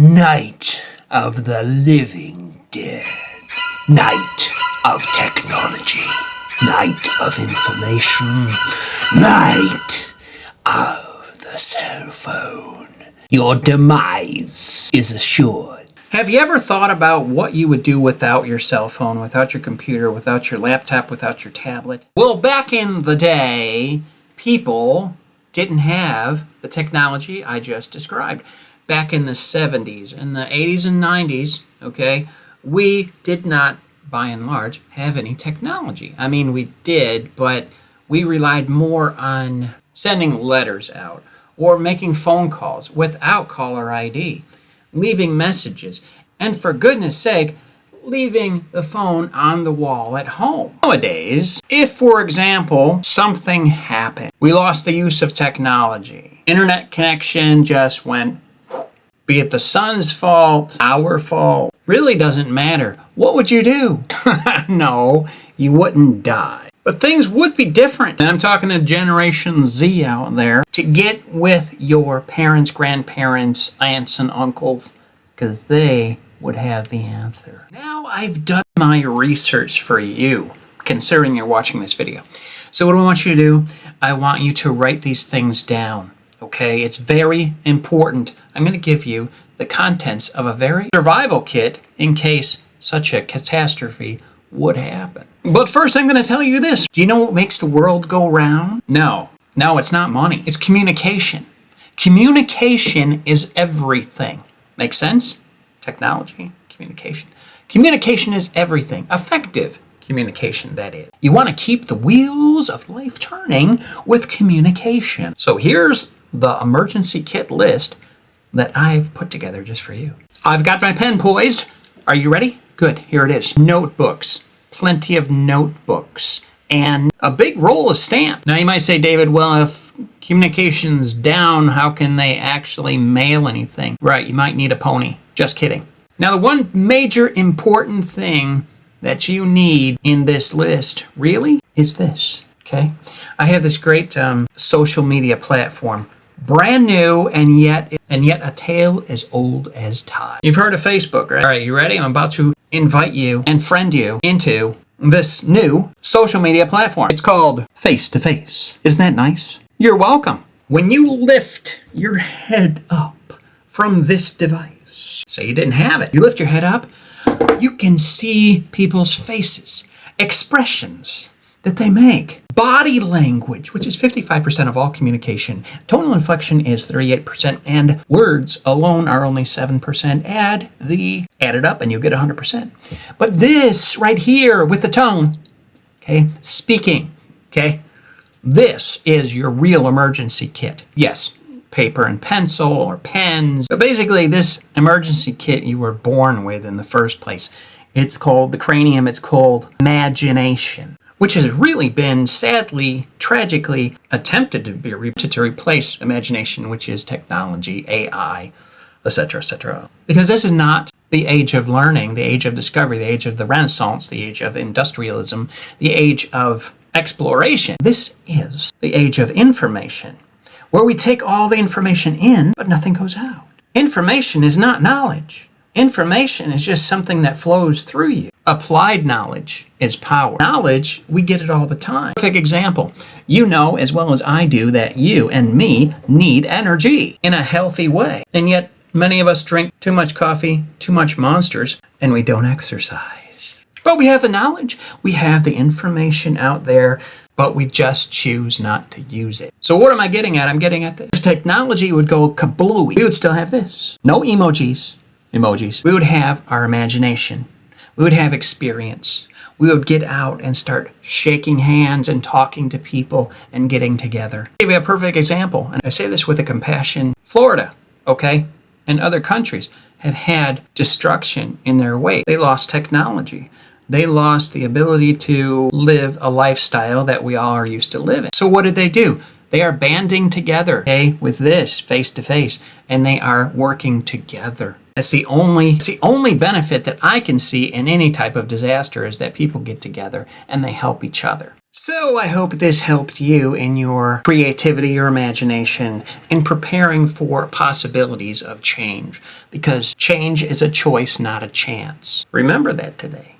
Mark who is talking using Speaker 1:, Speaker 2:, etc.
Speaker 1: Night of the Living Dead. Night of technology. Night of information. Night of the cell phone. Your demise is assured.
Speaker 2: Have you ever thought about what you would do without your cell phone, without your computer, without your laptop, without your tablet? Well, back in the day, people didn't have the technology I just described. Back in the 70s, in the 80s and 90s, okay, we did not, by and large, have any technology. I mean, we did, but we relied more on sending letters out or making phone calls without caller ID, leaving messages, and for goodness sake, leaving the phone on the wall at home. Nowadays, if, for example, something happened, we lost the use of technology, internet connection just went, be it the sun's fault, our fault, really doesn't matter. What would you do? No, you wouldn't die. But things would be different. And I'm talking to Generation Z out there, to get with your parents, grandparents, aunts, and uncles, because they would have the answer. Now I've done my research for you, considering you're watching this video. So what I want you to do, I want you to write these things down. Okay, it's very important. I'm going to give you the contents of a very survival kit in case such a catastrophe would happen. But first I'm going to tell you this. Do you know what makes the world go round? No, it's not money. It's communication. Communication is everything. Make sense? Technology, communication. Communication is everything. Effective communication, that is. You want to keep the wheels of life turning with communication. So here's the emergency kit list that I've put together just for you. I've got my pen poised. Are you ready? Good, here it is. Notebooks, plenty of notebooks, and a big roll of stamps. Now you might say, David, well, if communication's down, how can they actually mail anything? Right, you might need a pony. Just kidding. Now the one major important thing that you need in this list, really, is this, okay? I have this great social media platform, brand new, and yet a tale as old as time. You've heard of Facebook, right? All right, you ready? I'm about to invite you and friend you into this new social media platform. It's called Face to Face. Isn't that nice? You're welcome. When you lift your head up from this device, say you didn't have it, you lift your head up, you can see people's faces, expressions that they make, body language, which is 55% of all communication. Tonal inflection is 38%, and words alone are only 7%. Add it up and you get 100%. But this right here with the tone, okay, speaking, okay, this is your real emergency kit. Yes, paper and pencil or pens. But basically this emergency kit you were born with in the first place. It's called the cranium, it's called imagination, which has really been sadly, tragically attempted to replace imagination, which is technology, AI, etc., etc. Because this is not the age of learning, the age of discovery, the age of the Renaissance, the age of industrialism, the age of exploration. This is the age of information, where we take all the information in, but nothing goes out. Information is not knowledge. Information is just something that flows through you. Applied knowledge is power. Knowledge, we get it all the time. Perfect example. You know as well as I do that you and me need energy in a healthy way. And yet many of us drink too much coffee, too much Monsters, and we don't exercise. But we have the knowledge. We have the information out there, but we just choose not to use it. So what am I getting at? I'm getting at this. If technology would go kablooey, we would still have this. No emojis. We would have our imagination. We would have experience. We would get out and start shaking hands and talking to people and getting together. I'll give you a perfect example, and I say this with a compassion. Florida, okay, and other countries have had destruction in their wake. They lost technology. They lost the ability to live a lifestyle that we all are used to living. So what did they do? They are banding together, okay, with this face to face, and they are working together. That's the only benefit that I can see in any type of disaster, is that people get together and they help each other. So I hope this helped you in your creativity, your imagination, in preparing for possibilities of change, because change is a choice, not a chance. Remember that today.